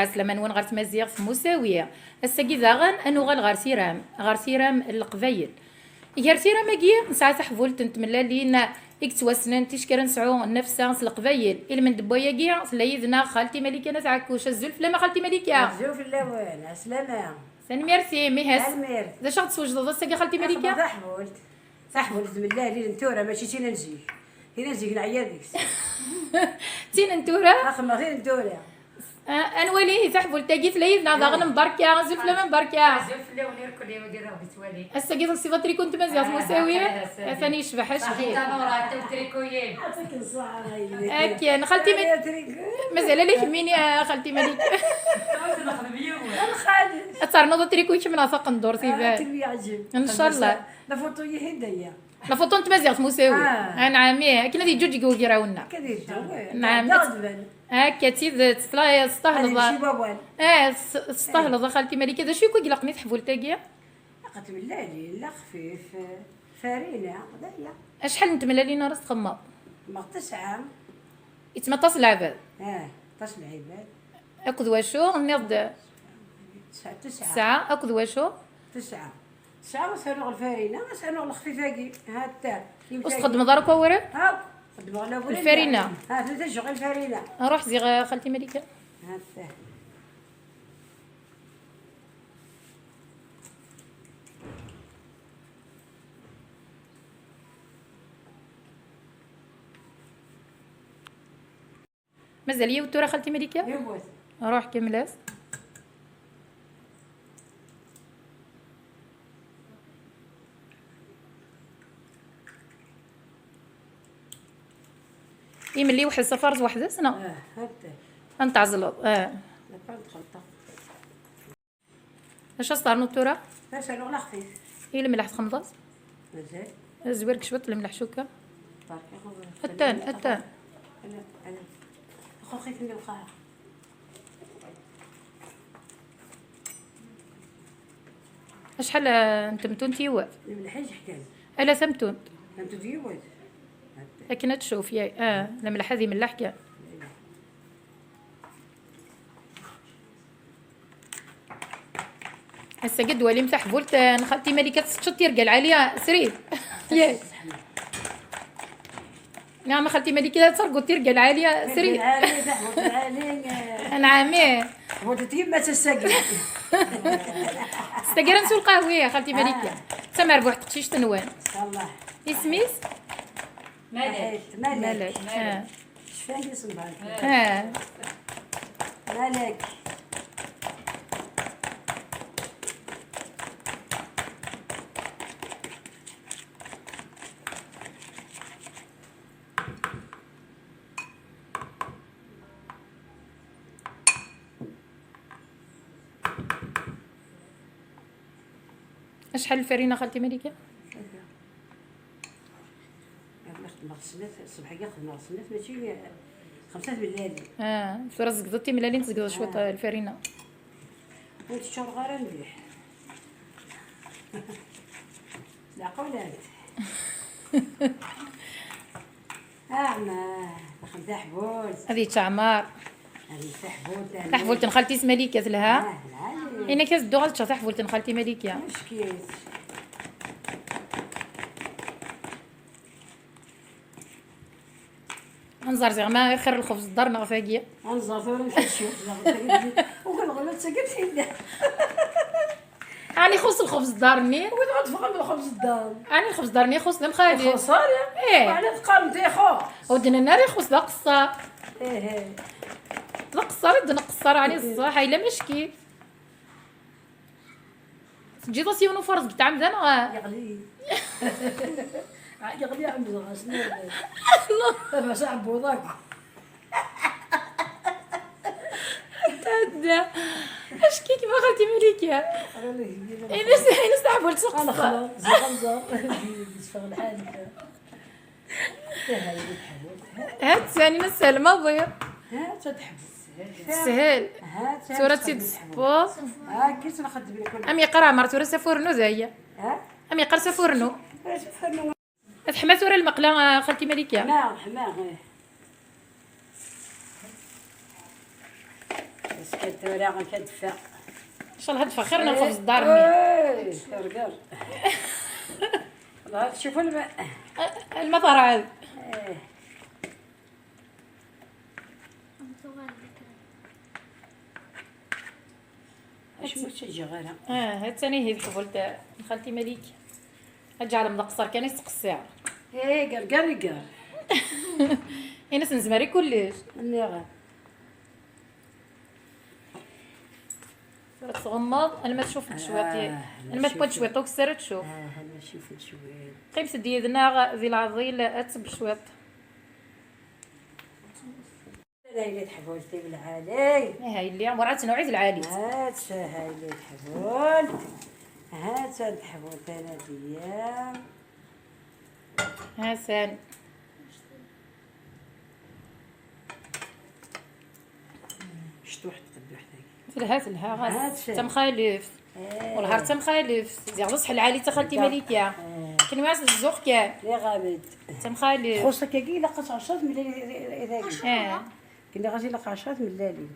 عسلامة نون غار تمازيغ في مساوية الساكي داغن انو غار سيرام القبايل غير سيرام كي نسعى تحفولت نتملالين اكتواسنن تيشكر نسعو نفسا القبايل إلا من دبويا كي سلايدنا خالتي مليكه ناس عكوش الزلف لما خالتي مليكه زوف اللوان عسلامة ساني ميرسي ميهاس المير ذا شغل توجد الساكي خالتي مليكه صحبولت من الله لي نتورا ماشي تينا نجي هنا نجي نعيا ديك تين انتورا اخما غير نتورا انولي تحفول تاكي سلايدنا داغن مباركه زلف لما مباركه زوف اللون يركل يا ودي راه بتوالي الساكي الصفات اللي كنت مزيان مساويه ثاني يشبح اش صحيح نورا تريكويين عطيك الصحة هاكي خالتي مازال لك ميني خالتي مليكه ناخذ بيوم الخالد تصار تريكو يمشي من عصا ندور سيفان تبي يعجب ان شاء الله لا فوتو هدايا لا فوتو انت مزيان مساوي انا عامي كنا دي جوج يقول يراونا كذي نعم. دغدبن هاكا تيد تطلع شي استهلظ بابان استهلظ خالتي مليكه ذا شو كي لقني تحفول تاكيا قلت بالله لي لا خفيف فارينة قضية شحال انت ملالينا راس تخمر ما 9 يتمطاس العباد تصل العباد اكد واشو نض 9 ساعه اكد واشو 9 سنوغ الفارينة سنوغ الخفيفاكي هاتا وتقدم دارك ورا ها قدموا على بولي الفارينة. ها ثلاثة شغل الفارينة روح زي خالتي مليكه هاتا مازال هي وتورا خالتي مليكه يبوس روح كملاس يملي واحد السفر واحد سنه هاتا نتعزلوا لا بعد خلطة اش صار نوتورا سنوغ لا خفيف هي الملح تخمضات مازال زوير كشبط الملح شوكه بارك التان انا اخو خيف من الخاع شحال انت متونتي هو من حاجة حكاية الا ثمتون انت ديوز لكن تشوف ياي الملح هذه ملح كاع هسه قد ولي مسح فولت نخلتي ملكه تشط يرقل عليا سرير ياي نعم خالتي ملكه تسرقوا ترقل عليا سرير انا عامي ودتي ما تسقي استقرا نسول قهويه خالتي ملكه سمع بوحد تقشيش تنوان الله اسميس مالك مالك مالك شفاهي صباح ها مالك شحال الفرينه خالتي ملكه مغسلات الصبح ياخذ مغسلات ماشي 5 بالليل صورة زقدتي ملالين تزقد شوط الفرينه وانت شهر غير مليح لا قولات ما خدا حبوز هذه تعمار هذه تحبوز تحفولت خالتي ملكه لها العالي انا كتدو غلط تحفولت خالتي ملكه مشكيت انظر زعما خير الخبز الدار نغفاقيه انظر ثورة مشيت نشوف وقال سكت هنا اني خص الخبز دارني وتقعد فوق الخبز الدار اني الخبز دارني خص المخادي خسارة ايه وعلى تقارن يا خو ودنا النار خص ذا قصه ايه ذا قصه دنا قصر علي الصح الا مشكي تجي تصيونو فرز بتاع مدنا يغلي يغلي عم زغاسني الله صعب بوضاك تدا اش كي كيما خالتي مليكه انا نستحبوا تسقط انا خلاص زغمزه نصفر الحال هات ثاني نسال ما ضيع ها تتحب سهل سورة سيد سبور ها كيف نخدم لك ام يقرا مرت ورا سفورنو زايا ها ام يقرا سفورنو فرنو تحمس ورا المقله خالتي مليكه ما حماه بس كتورا غير كتدفى. ان شاء الله هاد فخرنا الخبز دارني. كركر. والله شوفوا الماء. المطر عاد. شنو تجي غيرها؟ هاد ثاني هي حفولت خالتي مليك. اجعل مدقصر كان يسقسي. قرقر. انا سنزمري كلش. مني غير. تغمض الماء تشوف شويه. الماء تبغى شويه وكسر تشوف. انا شوف شويه. قيمت ديالنا ذي العضيل اتب شويه. هاي حفولتي بالعالي. هاي اللي ورات نوعي العالي. هات هاي اللي حفولت. هات حفولت انا ديا. حسن. شتو واحد قد وحده. في لها غاس هات. تم خالف. والهار تم خالف. زي غصح العالي تخلتي مليكيا. كان واس الزوق كان. لي غابد. تم خالف. خوصك كي لقات 10 ملالي إذا كنا غادي نلقى 10 ملالي.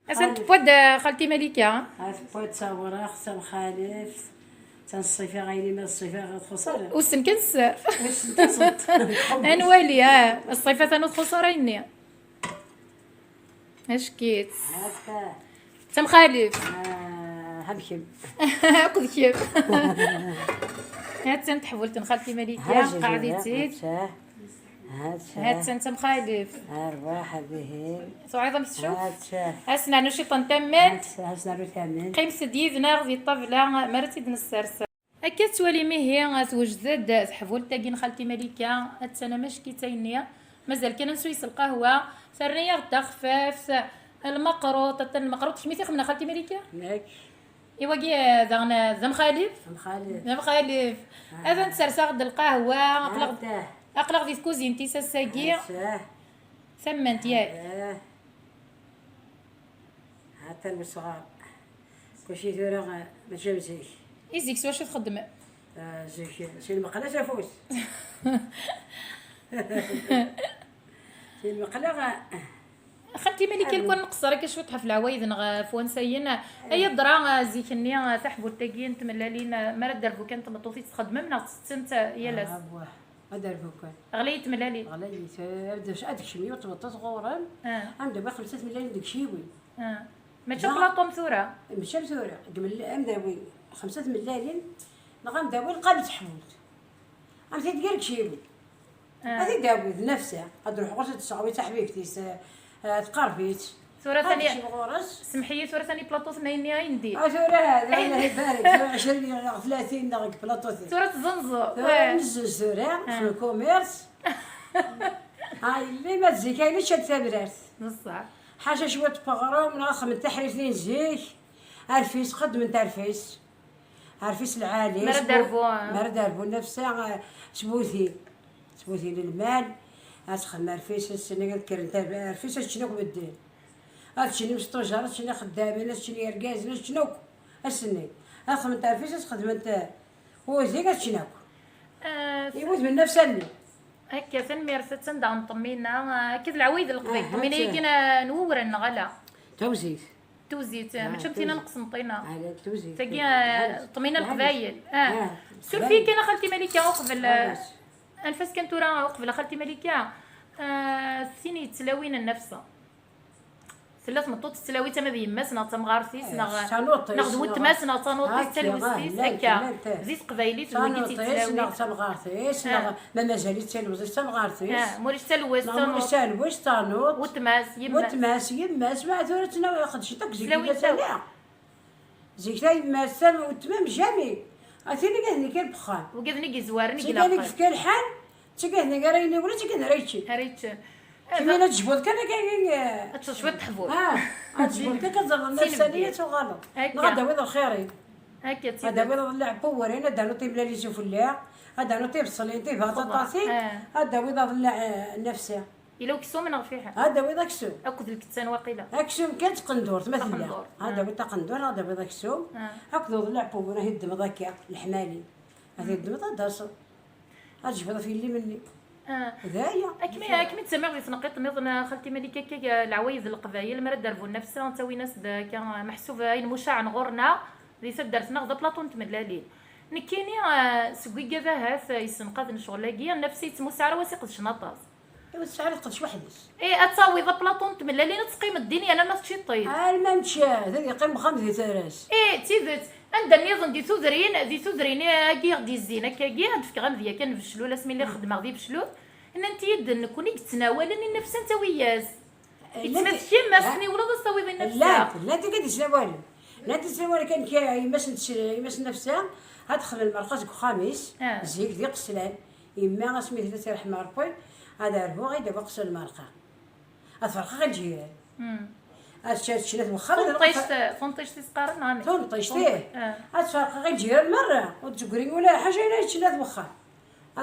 حسن تبود خالتي مليكيا. هات بوت تصور اختي مخالف تنصيفي غيري ما الصيفه غتخسر. والسن كنسر. واش انت انوالي الصيفات انا خسريني. اش كيت هاكا تم خالف. همشم هاكل كيف. هات انت حولت خالتي مليكيا قاعدتي. هات انت مخالف. ارواح هذه صعيده متشوف. هات اسنا نشي طنتمت هات نارو ثامن. قيم سديدنا غدي الطبله مرتي دن السرسه هكا توالي مي هي توجد تحفول تاكين خالتي مليكه انا ماش كيتاينيا مازال كان نسويس القهوه سرنيه غدا خفاف المقروط المقروط حميتي خمنا خالتي مليكه ياك ايوا كي ذا مخالف مخالف مخالف هذا نتسرسا غدا القهوه اقلق في كوزينتي ساساكي ثمنت ياك حتى الصغار كلشي ثورة ما تجمزيش يزيك واش تخدم زيك شي المقلة تفوت شي المقلة خالتي مليكه كون نقصر كشوي تحف العوايد فوانسيين اي الدرا زيكني تحبو تاكين تملالين مرد دربو كانت مطوطي تخدم من سنت يا لاس ما دربو كان غليت ملالي غليت داش هذاك شميه وطبطات غوران عندها باقي 5 مليون داك شيوي ما تشوف لاطوم ثوره مشى ثوره قبل امداوي 5 مليون نغام داوي القلب تحموت عرفتي ديالك شيوي هذه داوي بنفسها غاد نروح غرزه تصاوي تاع حبيبتي تقربيت ثوره ثانيه سمحي ثوره ثانيه بلاطو ثنين عندي ثوره هذا الله يبارك 20 30 داك بلاطو ثوره زنزو نزز ثوره في الكوميرس هاي اللي ما تزي كاينه شاد ثابرات بصح حاجه شويه بغرو من اخر من تحريف لين زيك عرفيس قد من تعرفيس عرفيس العالي مرد دربو نفسها سبوثي للمال اسخن عرفيس السنه كرنت عرفيس شنو بدين هادشي مستوجر هادشي خدامين هادشي ركاز شنو السنه اخر من تعرفيس خدمت هو زيك هادشي يموت من نفسه هكا تنميرسة تندع نطمينا كيف العوايد القضية طمينا يجينا نور النغلا توزيت ما تشمتينا نقص نطينا على توزيت تاكي طمينا القبايل سولفي كان خالتي مليكه قبل الفاس كانت راه قبل خالتي مليكه ثاني تلاوين النفسه ثلاث مطوط التلاوي تما بيماسنا تمغارسيس ناخذ تماسنا تنوطي تلوسيس هكا زيت قبايلي تلوي تلاوي تمغارسيس ما مازال تلوز تمغارسيس موريش تلوز تلوز تنوط وتماس يماس ما ثورتنا ياخذ شي داك زيك لا يماس وتمام جامي اثيني كاين كان بخان وكذني زوارني كلا كاين في الحال تكاين قرايني ولا تكاين ريتشي كيما لا تجبد كان شويه تحفور تجبد كتزرب النفسانيه وغلط غدا ويض الخيرين هكا هذا ويض ضلع بورين هذا نو طيب لي شوف الليع هذا نو طيب الصلين طيب بطاطاسي هذا ويض ضلع النفسيه الا كسو من غفيحه هذا ويض كسو اكل الكتان واقيلا اكسو كانت قندور مثلا هذا ويض قندور هذا ويض كسو هكذا ضلع بورين هي الدم ذاك الحمالي هذه الدم داص اجبد في اللي مني هذايا اكمي تسمع غير تنقيط نظن خالتي ملكه كي العوايد القبايل مرا داربو نفسها تسوي ناس كان محسوبه المشاع نغورنا ذي سدرتنا غدا بلاطون تملالين نكيني سوي كذا يسنقذ شغلاكي نفسي تمسعر وسيق شنطاس والسعر قدش وحدس تصاوي ذا بلاطون تملالين تقيم الدنيا انا ما تشطيط ما مشى هذا يقيم خمس تراس تيذت عندنا نظن دي ثذرين كي غدي الزينه كي هدفك غنذيا كان فشلو لا سمي اللي خدمه غدي فشلو ان انت يد نكوني تتناولني النفس انت وياس يتمشي ما سني ولا تسوي بين نفسها لا انت كتسناول لا تسناول كان كي يمس نفسها ادخل المرقص خامس زيك ديال قسلان يما سميتها سي رحمه ربي هذا هو غير دابا قسل المرقه الفرقه غنجيران شنات مخرج فونطيش تسقارن هاني فونطيش فيه الفرقه غنجيران مره وتقري ولا حاجه الا شنات مخر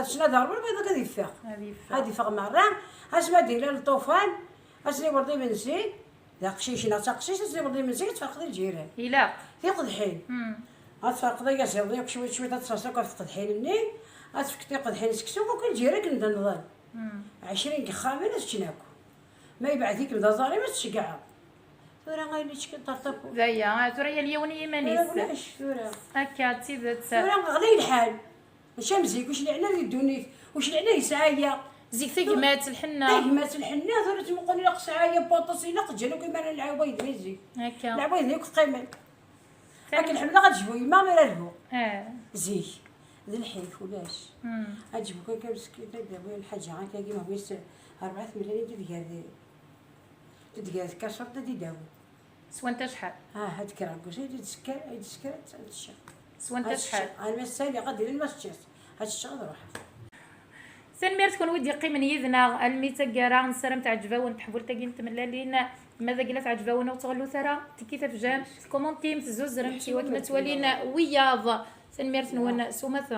شنات ضرب البيضه كدي فيق هذه فوق مره اسمع دير الطوفان اسني برضي منسي ذا قشيش لا تقشيش اسني برضي منسي تفرق ديال الجيران الا في قدحين غتفرق ديال ياسر شويه شويه تتصاصق في قدحين مني غتفكتي قدحين سكسو وكل جيران كنبدا نضل 20 كخامين تشناكو ما يبعثيك بدا زاري ما تشكع ثورا غير تشكي طرطبو ذايا ثورا هي اليونيه مانيس ثورا هكا تيذات ثورا غلي الحال واش مزيك واش لعنا يدوني واش لعنا يسعايا زيك ثقمات الحنه ثقمات الحنه ثورا تمقوني لا قسعايا بوطاسي لا قجلو كيما العوايد مزيك هكا العوايد هيك قيمه لكن الحمله غتجبوي ما مرالهو زيك ذي الحيف ولاش غتجبو كان كمسكين دابا الحاجه غتلاقي ما بغيتش 4 ملايين تدير كاشرط تداوي سوا انت شحال هاد كراكوش هادي تسكر هادي تسكر تشا سوا انت شحال انا مسالي غادي المسجد هاد الشغل روح سنمير تكون ودي قيمن يذنا الميتا كارا نسرم تعجباون تحبول تاكي نتملالين ماذا قلت تعجباون وتغلو ثرا تكيتا في جام كومونتي متزوز رمتي وكنا توالينا وياض سنمير تنون سومثا